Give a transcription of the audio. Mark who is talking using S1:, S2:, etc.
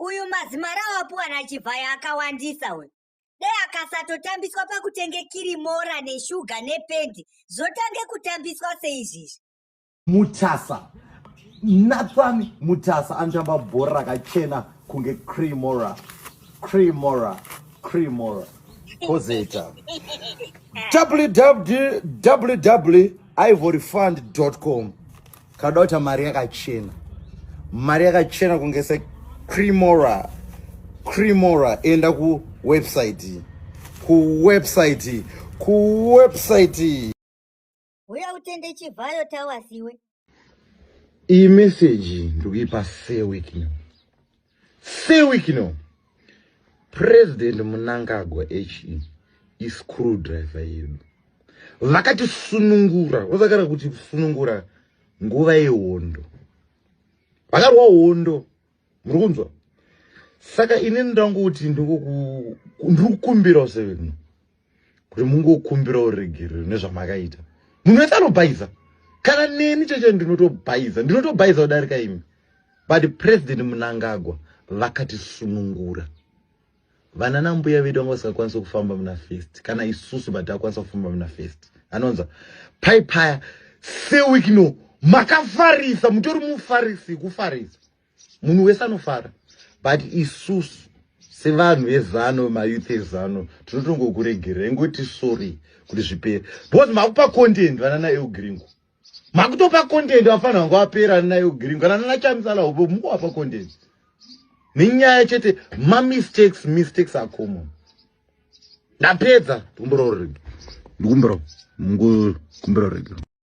S1: Uyu mazimara wapuwa na chivhayo akawandisa we. Dei akasatotambiswa pakutenge kirimora neshuga nependi, zotange kutambiswa seizvizvi.
S2: Mutasa. Nathan Mutasa anotamba bhora rakachena kunge Cremora. Kozeta. www.ivoryfund.com. Kadota Maria yakachena. Maria yakachena kunge se Cremora. Enda ku website.
S1: Uya utende chivhayo tawasiwe.
S2: I message ndikuipa Sir Wicknell. Sir Wicknell. President Mnangagwa HE is screwdriver yedu. Vakati sunungura, uzakara kuti sunungura nguva yehondo. Vakarwa hondo. Murikunzwa? Saka ine ndanguti ndikukumbira Wicknell. Kuti mungokumbira uregere nezvamakaita. Munhu anobaiza. Kana neni cheche ndinotobaiza kudarika imi. But President Mnangagwa vakati sunungura. Vana nambuya vedu vasakwanisa kufamba muna fest. Kana isusu vatakwanisa kufamba muna fest. Anonza paipaya Sir Wicknell makafarisa, mutori mufarisi kufarisa. Munhu wese anofara. But isusu sevanhu vezano, mayouth ezano, tinotongokuregerera ngoti sorry kuti zvipere. Because makupa content vana naEugringo. Makutopa content vafana ngavapera naEugringo. Kana nachamisala hopo mungowapa content. Ninyaya chete mistakes are common. Ndapedza ndikumbira urege.